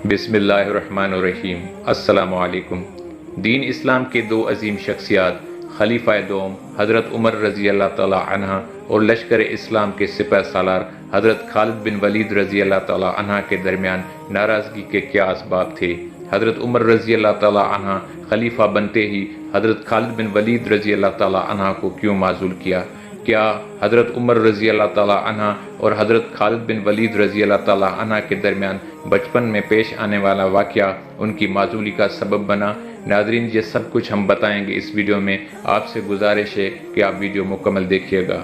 بسم اللہ الرحمن الرحیم۔ السلام علیکم۔ دین اسلام کے دو عظیم شخصیات خلیفہ دوم حضرت عمر رضی اللہ تعالی عنہ اور لشکر اسلام کے سپہ سالار حضرت خالد بن ولید رضی اللہ تعالی عنہ کے درمیان ناراضگی کے کیا اسباب تھے؟ حضرت عمر رضی اللہ تعالی عنہ خلیفہ بنتے ہی حضرت خالد بن ولید رضی اللہ تعالی عنہ کو کیوں معزول کیا؟ کیا حضرت عمر رضی اللہ تعالی عنہ اور حضرت خالد بن ولید رضی اللہ تعالی عنہ کے درمیان بچپن میں پیش آنے والا واقعہ ان کی معزولی کا سبب بنا؟ ناظرین، یہ سب کچھ ہم بتائیں گے اس ویڈیو میں۔ آپ سے گزارش ہے کہ آپ ویڈیو مکمل دیکھیے گا۔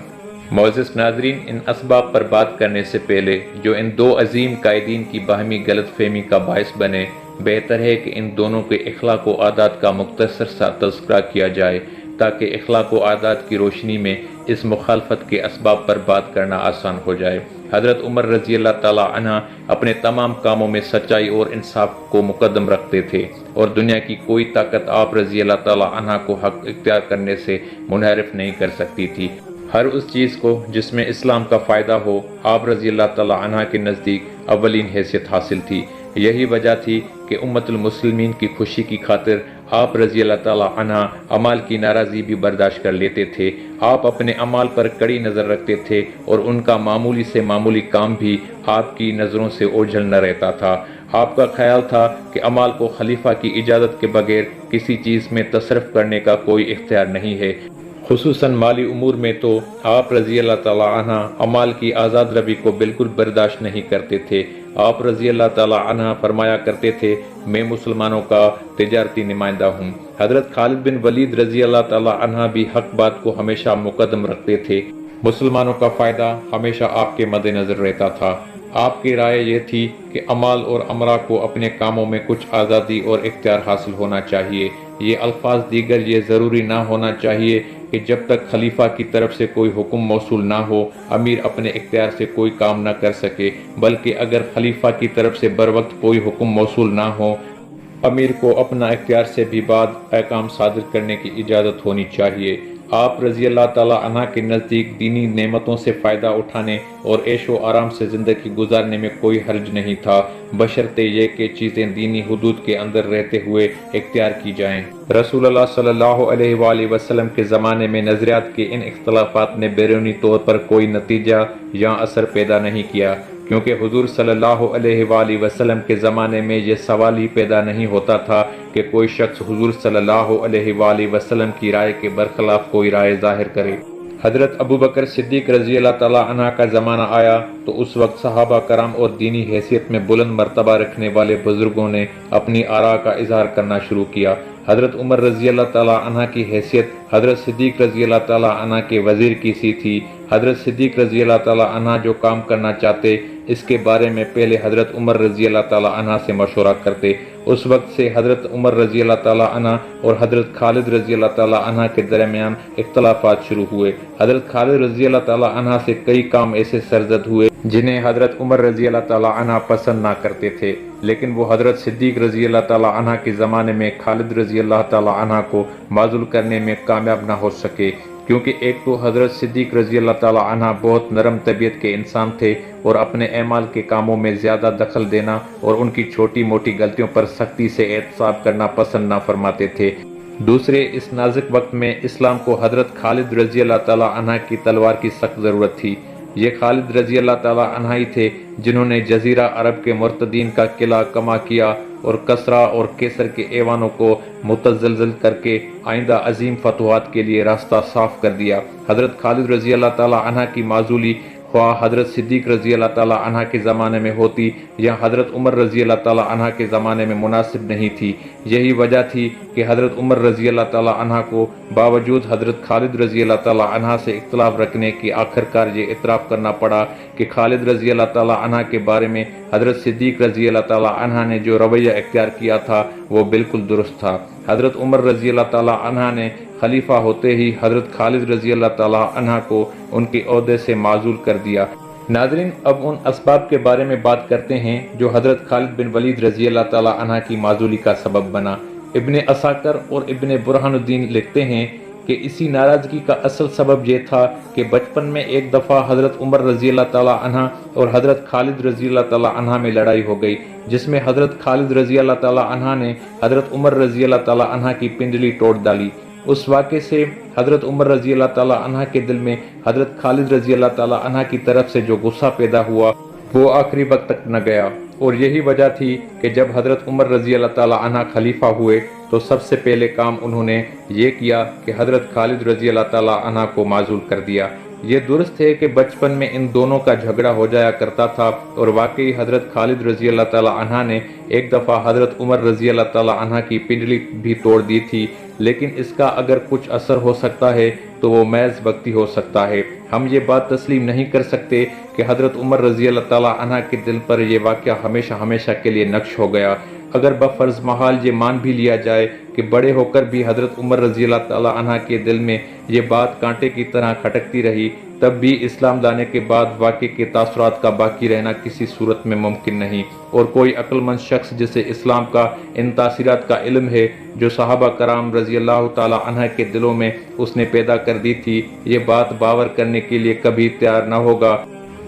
معزز ناظرین، ان اسباب پر بات کرنے سے پہلے جو ان دو عظیم قائدین کی باہمی غلط فہمی کا باعث بنے، بہتر ہے کہ ان دونوں کے اخلاق و عادات کا مختصر سا تذکرہ کیا جائے تاکہ اخلاق و عادات کی روشنی میں اس مخالفت کے اسباب پر بات کرنا آسان ہو جائے۔ حضرت عمر رضی اللہ تعالی عنہ اپنے تمام کاموں میں سچائی اور انصاف کو مقدم رکھتے تھے اور دنیا کی کوئی طاقت آپ رضی اللہ تعالی عنہ کو حق اختیار کرنے سے منحرف نہیں کر سکتی تھی۔ ہر اس چیز کو جس میں اسلام کا فائدہ ہو آپ رضی اللہ تعالی عنہ کے نزدیک اولین حیثیت حاصل تھی۔ یہی وجہ تھی کہ امت المسلمین کی خوشی کی خاطر آپ رضی اللہ تعالی عنہ اعمال کی ناراضی بھی برداشت کر لیتے تھے۔ آپ اپنے اعمال پر کڑی نظر رکھتے تھے اور ان کا معمولی سے معمولی کام بھی آپ کی نظروں سے اوجھل نہ رہتا تھا۔ آپ کا خیال تھا کہ اعمال کو خلیفہ کی اجازت کے بغیر کسی چیز میں تصرف کرنے کا کوئی اختیار نہیں ہے، خصوصاً مالی امور میں تو آپ رضی اللہ تعالی عنہ اعمال کی آزاد روی کو بالکل برداشت نہیں کرتے تھے۔ آپ رضی اللہ تعالی عنہ فرمایا کرتے تھے، میں مسلمانوں کا تجارتی نمائندہ ہوں۔ حضرت خالد بن ولید رضی اللہ تعالی عنہ بھی حق بات کو ہمیشہ مقدم رکھتے تھے۔ مسلمانوں کا فائدہ ہمیشہ آپ کے مد نظر رہتا تھا۔ آپ کی رائے یہ تھی کہ امال اور امرا کو اپنے کاموں میں کچھ آزادی اور اختیار حاصل ہونا چاہیے۔ یہ الفاظ دیگر یہ ضروری نہ ہونا چاہیے کہ جب تک خلیفہ کی طرف سے کوئی حکم موصول نہ ہو امیر اپنے اختیار سے کوئی کام نہ کر سکے، بلکہ اگر خلیفہ کی طرف سے بروقت کوئی حکم موصول نہ ہو امیر کو اپنا اختیار سے بھی بعد احکام صادر کرنے کی اجازت ہونی چاہیے۔ آپ رضی اللہ تعالی عنہ کے نزدیک دینی نعمتوں سے فائدہ اٹھانے اور عیش و آرام سے زندگی گزارنے میں کوئی حرج نہیں تھا، بشرطے یہ کہ چیزیں دینی حدود کے اندر رہتے ہوئے اختیار کی جائیں۔ رسول اللہ صلی اللہ علیہ وآلہ وسلم کے زمانے میں نظریات کے ان اختلافات نے بیرونی طور پر کوئی نتیجہ یا اثر پیدا نہیں کیا، کیونکہ حضور صلی اللہ علیہ وآلہ وسلم کے زمانے میں یہ سوال ہی پیدا نہیں ہوتا تھا کہ کوئی شخص حضور صلی اللہ علیہ وآلہ وسلم کی رائے کے برخلاف کوئی رائے ظاہر کرے۔ حضرت ابوبکر صدیق رضی اللہ تعالی عنہ کا زمانہ آیا تو اس وقت صحابہ کرام اور دینی حیثیت میں بلند مرتبہ رکھنے والے بزرگوں نے اپنی آراء کا اظہار کرنا شروع کیا۔ حضرت عمر رضی اللہ تعالی عنہ کی حیثیت حضرت صدیق رضی اللہ تعالی عنہ کے وزیر کی سی تھی۔ حضرت صدیق رضی اللہ تعالی عنہ جو کام کرنا چاہتے اس کے بارے میں پہلے حضرت عمر رضی اللہ تعالی عنہ سے مشورہ کرتے۔ اس وقت سے حضرت عمر رضی اللہ تعالی عنہ اور حضرت خالد رضی اللہ تعالی عنہ کے درمیان اختلافات شروع ہوئے۔ حضرت خالد رضی اللہ تعالی عنہ سے کئی کام ایسے سرزد ہوئے جنہیں حضرت عمر رضی اللہ تعالی عنہ پسند نہ کرتے تھے، لیکن وہ حضرت صدیق رضی اللہ تعالی عنہ کے زمانے میں خالد رضی اللہ تعالی عنہ کو معزول کرنے میں کامیاب نہ ہو سکے، کیونکہ ایک تو حضرت صدیق رضی اللہ تعالی عنہ بہت نرم طبیعت کے انسان تھے اور اپنے اعمال کے کاموں میں زیادہ دخل دینا اور ان کی چھوٹی موٹی غلطیوں پر سختی سے احتساب کرنا پسند نہ فرماتے تھے۔ دوسرے، اس نازک وقت میں اسلام کو حضرت خالد رضی اللہ تعالی عنہ کی تلوار کی سخت ضرورت تھی۔ یہ خالد رضی اللہ تعالی عنہ ہی تھے جنہوں نے جزیرہ عرب کے مرتدین کا قلعہ کما کیا اور کسرا اور کیسر کے ایوانوں کو متزلزل کر کے آئندہ عظیم فتوحات کے لیے راستہ صاف کر دیا۔ حضرت خالد رضی اللہ تعالی عنہ کی معزولی خواہ حضرت صدیق رضی اللہ تعالی عنہ کے زمانے میں ہوتی یا حضرت عمر رضی اللہ تعالی عنہ کے زمانے میں مناسب نہیں تھی۔ یہی وجہ تھی کہ حضرت عمر رضی اللہ تعالی عنہ کو باوجود حضرت خالد رضی اللہ تعالی عنہ سے اختلاف رکھنے کی آخر کار یہ اعتراف کرنا پڑا کہ خالد رضی اللہ تعالی عنہ کے بارے میں حضرت صدیق رضی اللہ تعالی عنہ نے جو رویہ اختیار کیا تھا وہ بالکل درست تھا۔ حضرت عمر رضی اللہ تعالی عنہ نے خلیفہ ہوتے ہی حضرت خالد رضی اللہ تعالی عنہ کو ان کے عہدے سے معزول کر دیا۔ ناظرین، اب ان اسباب کے بارے میں بات کرتے ہیں جو حضرت خالد بن ولید رضی اللہ تعالی عنہ کی معزولی کا سبب بنا۔ ابن عساکر اور ابن برہان الدین لکھتے ہیں کہ کہ اسی ناراضگی کا اصل سبب یہ تھا کہ بچپن میں ایک دفعہ حضرت عمر رضی اللہ تعالی عنہ اور حضرت خالد رضی اللہ تعالی عنہ میں لڑائی ہو گئی، جس میں حضرت خالد رضی اللہ تعالی عنہ نے حضرت عمر رضی اللہ تعالی عنہ کی پنڈلی توڑ ڈالی۔ اس واقعے سے حضرت عمر رضی اللہ تعالی عنہ کے دل میں حضرت خالد رضی اللہ تعالی عنہ کی طرف سے جو غصہ پیدا ہوا وہ آخری وقت تک نہ گیا، اور یہی وجہ تھی کہ جب حضرت عمر رضی اللہ تعالی عنہ خلیفہ ہوئے تو سب سے پہلے کام انہوں نے یہ کیا کہ حضرت خالد رضی اللہ تعالی عنہ کو معزول کر دیا۔ یہ درست ہے کہ بچپن میں ان دونوں کا جھگڑا ہو جایا کرتا تھا، اور واقعی حضرت خالد رضی اللہ تعالی عنہ نے ایک دفعہ حضرت عمر رضی اللہ تعالی عنہ کی پنڈلی بھی توڑ دی تھی، لیکن اس کا اگر کچھ اثر ہو سکتا ہے تو وہ محض وقتی ہو سکتا ہے۔ ہم یہ بات تسلیم نہیں کر سکتے کہ حضرت عمر رضی اللہ تعالی عنہ کے دل پر یہ واقعہ ہمیشہ ہمیشہ کے لیے نقش ہو گیا۔ اگر بفرض محال یہ مان بھی لیا جائے کہ بڑے ہو کر بھی حضرت عمر رضی اللہ تعالی عنہ کے دل میں یہ بات کانٹے کی طرح کھٹکتی رہی، تب بھی اسلام لانے کے بعد واقعے کے تاثرات کا باقی رہنا کسی صورت میں ممکن نہیں، اور کوئی عقل مند شخص جسے اسلام کا ان تاثرات کا علم ہے جو صحابہ کرام رضی اللہ تعالی عنہ کے دلوں میں اس نے پیدا کر دی تھی، یہ بات باور کرنے کے لیے کبھی تیار نہ ہوگا۔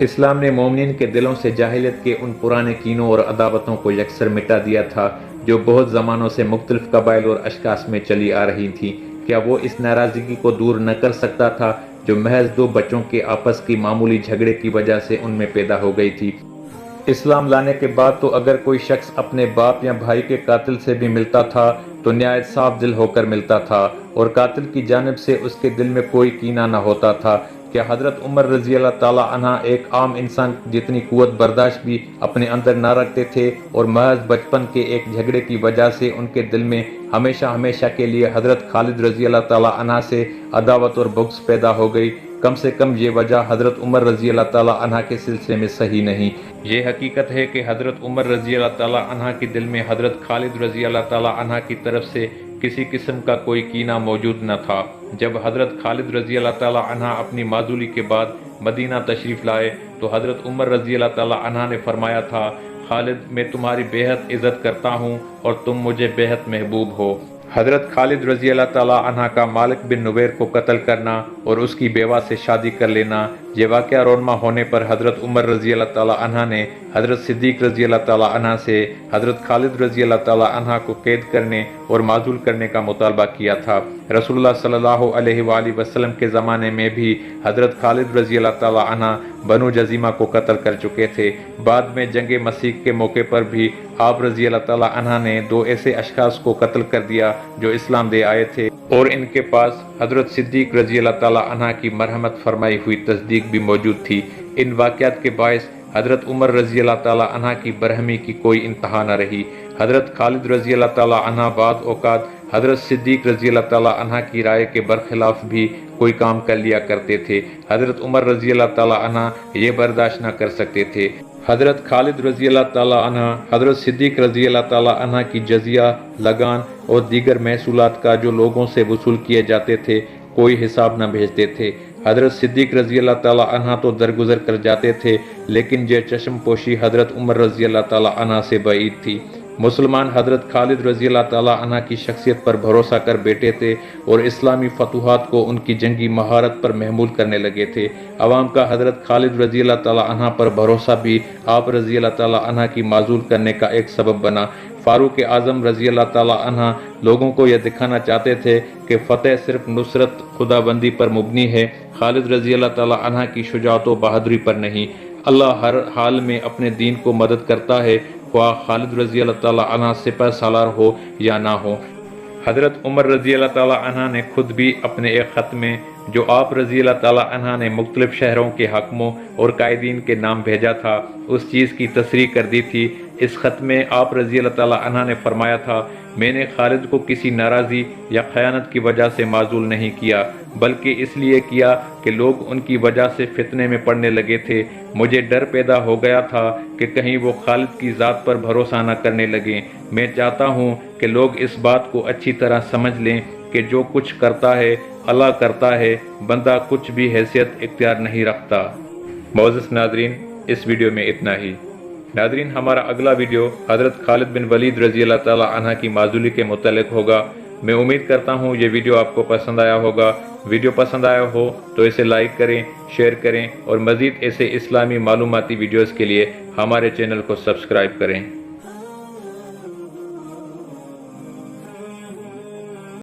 اسلام نے مومنین کے دلوں سے جاہلیت کے ان پرانے کینوں اور عداوتوں کو یکسر مٹا دیا تھا جو بہت زمانوں سے مختلف قبائل اور اشخاص میں چلی آ رہی تھیں۔ کیا وہ اس ناراضگی کو دور نہ کر سکتا تھا جو محض دو بچوں کے آپس کی معمولی جھگڑے کی وجہ سے ان میں پیدا ہو گئی تھی؟ اسلام لانے کے بعد تو اگر کوئی شخص اپنے باپ یا بھائی کے قاتل سے بھی ملتا تھا تو نہایت صاف دل ہو کر ملتا تھا، اور قاتل کی جانب سے اس کے دل میں کوئی کینہ نہ ہوتا تھا۔ کیا حضرت عمر رضی اللہ تعالی عنہ ایک عام انسان جتنی قوت برداشت بھی اپنے اندر نہ رکھتے تھے، اور محض بچپن کے ایک جھگڑے کی وجہ سے ان کے دل میں ہمیشہ ہمیشہ کے لیے حضرت خالد رضی اللہ تعالی عنہ سے عداوت اور بغض پیدا ہو گئی؟ کم سے کم یہ وجہ حضرت عمر رضی اللہ تعالی عنہ کے سلسلے میں صحیح نہیں۔ یہ حقیقت ہے کہ حضرت عمر رضی اللہ تعالی عنہ کے دل میں حضرت خالد رضی اللہ تعالی عنہ کی طرف سے کسی قسم کا کوئی کینہ موجود نہ تھا۔ جب حضرت خالد رضی اللہ تعالی عنہ اپنی معزولی کے بعد مدینہ تشریف لائے تو حضرت عمر رضی اللہ تعالی عنہ نے فرمایا تھا، خالد میں تمہاری بے حد عزت کرتا ہوں اور تم مجھے بے حد محبوب ہو۔ حضرت خالد رضی اللہ تعالی عنہ کا مالک بن نویر کو قتل کرنا اور اس کی بیوہ سے شادی کر لینا، یہ واقعہ رونما ہونے پر حضرت عمر رضی اللہ تعالی عنہ نے حضرت صدیق رضی اللہ تعالی عنہ سے حضرت خالد رضی اللہ تعالی عنہ کو قید کرنے اور معزول کرنے کا مطالبہ کیا تھا۔ رسول اللہ صلی اللہ علیہ وآلہ وسلم کے زمانے میں بھی حضرت خالد رضی اللہ تعالی عنہ بنو جزیمہ کو قتل کر چکے تھے۔ بعد میں جنگ مسیح کے موقع پر بھی آپ رضی اللہ تعالی عنہ نے دو ایسے اشخاص کو قتل کر دیا جو اسلام دے آئے تھے، اور ان کے پاس حضرت صدیق رضی اللہ تعالی عنہ کی مرحمت فرمائی ہوئی تصدیق بھی موجود تھی۔ ان واقعات کے باعث حضرت عمر رضی اللہ تعالی عنہ کی برہمی کی کوئی انتہا نہ رہی۔ حضرت خالد رضی اللہ تعالی عنہ بعض اوقات حضرت صدیق رضی اللہ تعالی عنہ کی رائے کے برخلاف بھی کوئی کام کر لیا کرتے تھے۔ حضرت عمر رضی اللہ تعالی عنہ یہ برداشت نہ کر سکتے تھے۔ حضرت خالد رضی اللہ تعالی عنہ حضرت صدیق رضی اللہ تعالی عنہ کی جزیہ، لگان اور دیگر محصولات کا جو لوگوں سے وصول کیے جاتے تھے کوئی حساب نہ بھیجتے تھے۔ حضرت صدیق رضی اللہ تعالی عنہ تو درگزر کر جاتے تھے، لیکن یہ چشم پوشی حضرت عمر رضی اللہ تعالی عنہ سے بعید تھی۔ مسلمان حضرت خالد رضی اللہ تعالی عنہ کی شخصیت پر بھروسہ کر بیٹھے تھے اور اسلامی فتوحات کو ان کی جنگی مہارت پر محمول کرنے لگے تھے۔ عوام کا حضرت خالد رضی اللہ تعالی عنہ پر بھروسہ بھی آپ رضی اللہ تعالی عنہ کی معزول کرنے کا ایک سبب بنا۔ فاروق اعظم رضی اللہ تعالی عنہ لوگوں کو یہ دکھانا چاہتے تھے کہ فتح صرف نصرت خدا بندی پر مبنی ہے، خالد رضی اللہ تعالی عنہ کی شجاعت و بہادری پر نہیں۔ اللہ ہر حال میں اپنے دین کو مدد کرتا ہے، خواہ خالد رضی اللہ تعالی عنہ سپہ سالار ہو یا نہ ہو۔ حضرت عمر رضی اللہ تعالی عنہ نے خود بھی اپنے ایک خط میں جو آپ رضی اللہ تعالی عنہ نے مختلف شہروں کے حاکموں اور قائدین کے نام بھیجا تھا اس چیز کی تصریح کر دی تھی۔ اس خط میں آپ رضی اللہ تعالی عنہ نے فرمایا تھا، میں نے خالد کو کسی ناراضی یا خیانت کی وجہ سے معزول نہیں کیا، بلکہ اس لیے کیا کہ لوگ ان کی وجہ سے فتنے میں پڑنے لگے تھے۔ مجھے ڈر پیدا ہو گیا تھا کہ کہیں وہ خالد کی ذات پر بھروسہ نہ کرنے لگیں۔ میں چاہتا ہوں کہ لوگ اس بات کو اچھی طرح سمجھ لیں کہ جو کچھ کرتا ہے اللہ کرتا ہے، بندہ کچھ بھی حیثیت اختیار نہیں رکھتا۔ معزز ناظرین، اس ویڈیو میں اتنا ہی۔ ناظرین، ہمارا اگلا ویڈیو حضرت خالد بن ولید رضی اللہ تعالی عنہ کی معزولی کے متعلق ہوگا۔ میں امید کرتا ہوں یہ ویڈیو آپ کو پسند آیا ہوگا۔ ویڈیو پسند آیا ہو تو اسے لائک کریں، شیئر کریں اور مزید ایسے اسلامی معلوماتی ویڈیوز کے لیے ہمارے چینل کو سبسکرائب کریں۔